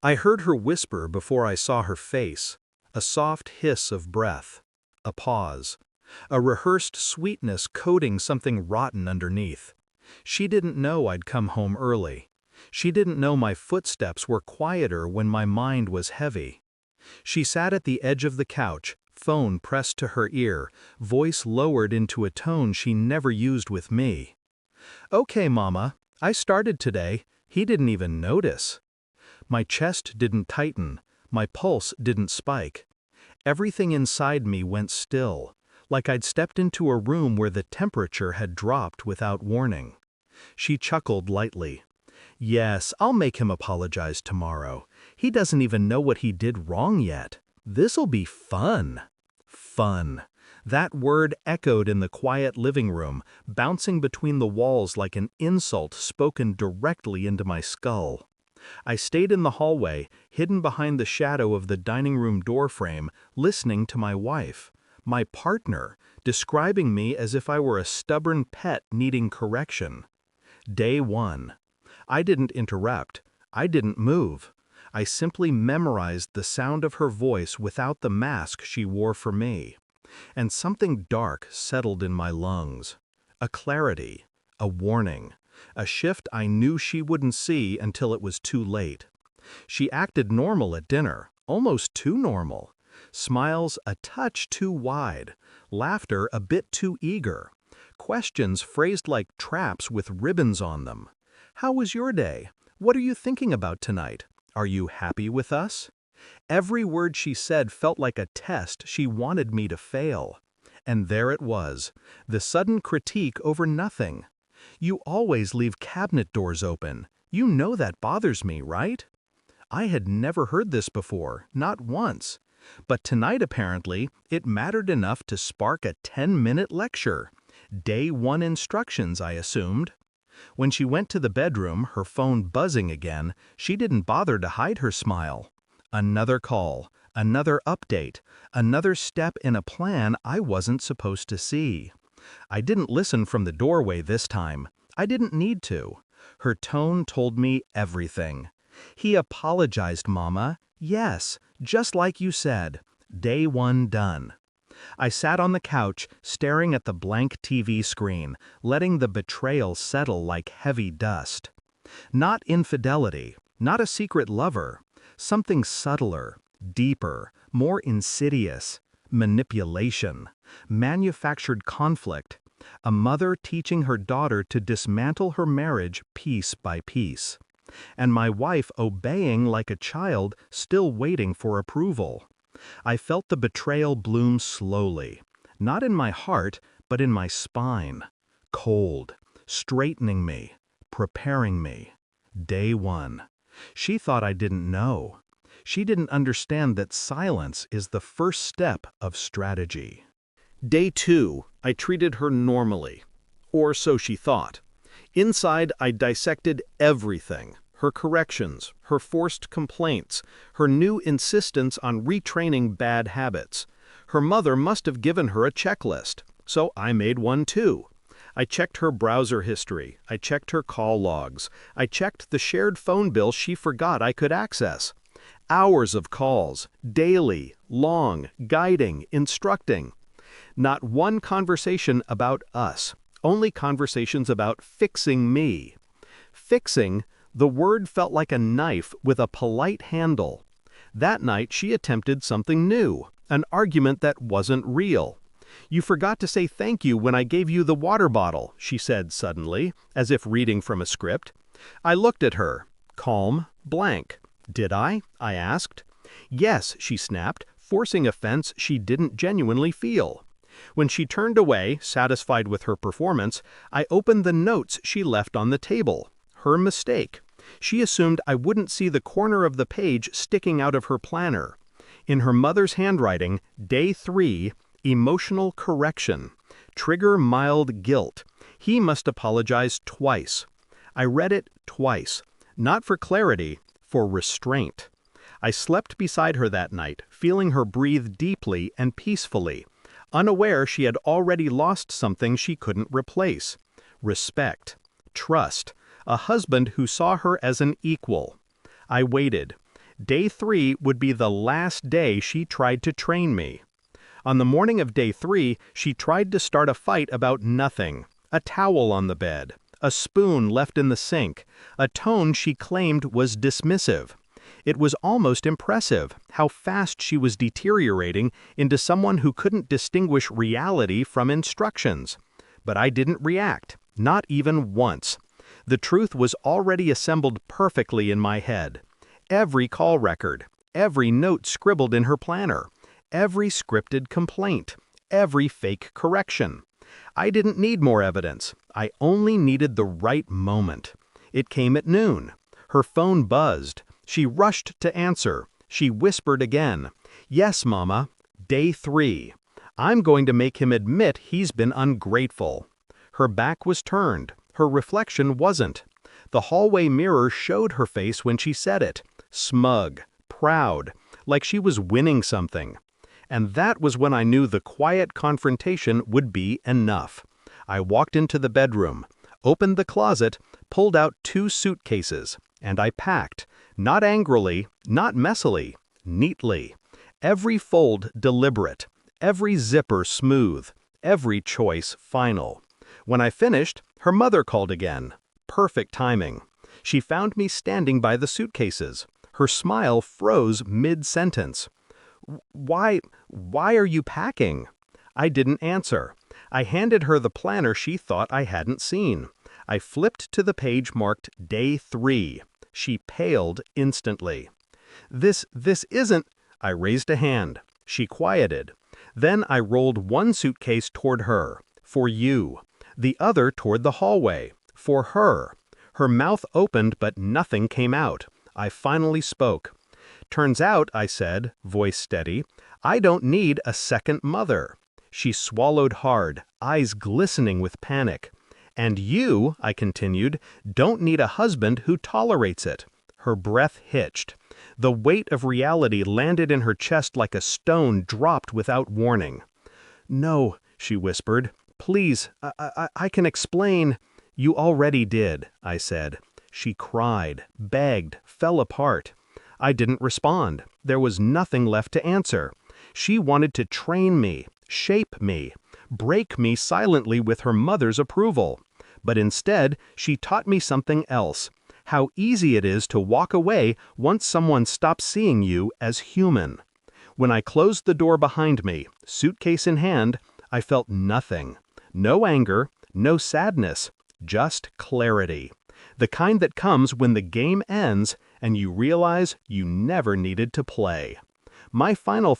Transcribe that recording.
I heard her whisper before I saw her face, a soft hiss of breath, a pause, a rehearsed sweetness coating something rotten underneath. She didn't know I'd come home early. She didn't know my footsteps were quieter when my mind was heavy. She sat at the edge of the couch, phone pressed to her ear, voice lowered into a tone she never used with me. "Okay, Mama, I started today. He didn't even notice." My chest didn't tighten, my pulse didn't spike. Everything inside me went still, like I'd stepped into a room where the temperature had dropped without warning. She chuckled lightly. "Yes, I'll make him apologize tomorrow. He doesn't even know what he did wrong yet. This'll be fun." Fun. That word echoed in the quiet living room, bouncing between the walls like an insult spoken directly into my skull. I stayed in the hallway, hidden behind the shadow of the dining room doorframe, listening to my wife, my partner, describing me as if I were a stubborn pet needing correction. Day 1. I didn't interrupt. I didn't move. I simply memorized the sound of her voice without the mask she wore for me. And something dark settled in my lungs. A clarity, a warning, a shift I knew she wouldn't see until it was too late. She acted normal at dinner, almost too normal. Smiles a touch too wide, laughter a bit too eager. Questions phrased like traps with ribbons on them. "How was your day? What are you thinking about tonight? Are you happy with us?" Every word she said felt like a test she wanted me to fail. And there it was, the sudden critique over nothing. "You always leave cabinet doors open. You know that bothers me, right?" I had never heard this before, not once. But tonight apparently, it mattered enough to spark a 10-minute lecture. Day 1 instructions, I assumed. When she went to the bedroom, her phone buzzing again, she didn't bother to hide her smile. Another call, another update, another step in a plan I wasn't supposed to see. I didn't listen from the doorway this time. I didn't need to. Her tone told me everything. "He apologized, Mama. Yes, just like you said. Day 1 done." I sat on the couch, staring at the blank TV screen, letting the betrayal settle like heavy dust. Not infidelity, not a secret lover. Something subtler, deeper, more insidious. Manipulation. Manufactured conflict. A mother teaching her daughter to dismantle her marriage piece by piece. And my wife obeying like a child, still waiting for approval. I felt the betrayal bloom slowly, not in my heart, but in my spine. Cold, straightening me, preparing me. Day 1. She thought I didn't know. She didn't understand that silence is the first step of strategy. Day 2, I treated her normally. Or so she thought. Inside, I dissected everything. Her corrections, her forced complaints, her new insistence on retraining bad habits. Her mother must have given her a checklist, so I made one too. I checked her browser history, I checked her call logs, I checked the shared phone bill she forgot I could access. Hours of calls, daily, long, guiding, instructing. Not one conversation about us, only conversations about fixing me. Fixing, the word felt like a knife with a polite handle. That night she attempted something new, an argument that wasn't real. "You forgot to say thank you when I gave you the water bottle," she said suddenly, as if reading from a script. I looked at her, calm, blank. "Did I?" I asked. "Yes," she snapped, forcing offense she didn't genuinely feel. When she turned away, satisfied with her performance, I opened the notes she left on the table. Her mistake. She assumed I wouldn't see the corner of the page sticking out of her planner. In her mother's handwriting, Day 3, emotional correction. Trigger mild guilt. He must apologize twice. I read it twice. Not for clarity, for restraint. I slept beside her that night, feeling her breathe deeply and peacefully, unaware she had already lost something she couldn't replace. Respect. Trust. A husband who saw her as an equal. I waited. Day 3 would be the last day she tried to train me. On the morning of day 3, she tried to start a fight about nothing. A towel on the bed, a spoon left in the sink, a tone she claimed was dismissive. It was almost impressive how fast she was deteriorating into someone who couldn't distinguish reality from instructions. But I didn't react, not even once. The truth was already assembled perfectly in my head. Every call record, every note scribbled in her planner, every scripted complaint, every fake correction. I didn't need more evidence. I only needed the right moment. It came at noon. Her phone buzzed. She rushed to answer. She whispered again, "Yes, Mama, day 3. I'm going to make him admit he's been ungrateful." Her back was turned. Her reflection wasn't. The hallway mirror showed her face when she said it. Smug, proud, like she was winning something. And that was when I knew the quiet confrontation would be enough. I walked into the bedroom, opened the closet, pulled out 2 suitcases, and I packed, not angrily, not messily, neatly. Every fold deliberate, every zipper smooth, every choice final. When I finished, her mother called again. Perfect timing. She found me standing by the suitcases. Her smile froze mid-sentence. Why are you packing?" I didn't answer. I handed her the planner she thought I hadn't seen. I flipped to the page marked Day 3. She paled instantly. This isn't—" I raised a hand. She quieted. Then I rolled one suitcase toward her. "For you." The other toward the hallway. "For her." Her mouth opened but nothing came out. I finally spoke. "Turns out," I said, voice steady, "I don't need a second mother." She swallowed hard, eyes glistening with panic. "And you," I continued, "don't need a husband who tolerates it." Her breath hitched. The weight of reality landed in her chest like a stone dropped without warning. "No," she whispered. "Please, I can explain." "You already did," I said. She cried, begged, fell apart. I didn't respond. There was nothing left to answer. She wanted to train me, shape me, break me silently with her mother's approval. But instead, she taught me something else. How easy it is to walk away once someone stops seeing you as human. When I closed the door behind me, suitcase in hand, I felt nothing. No anger, no sadness, just clarity. The kind that comes when the game ends and you realize you never needed to play. My final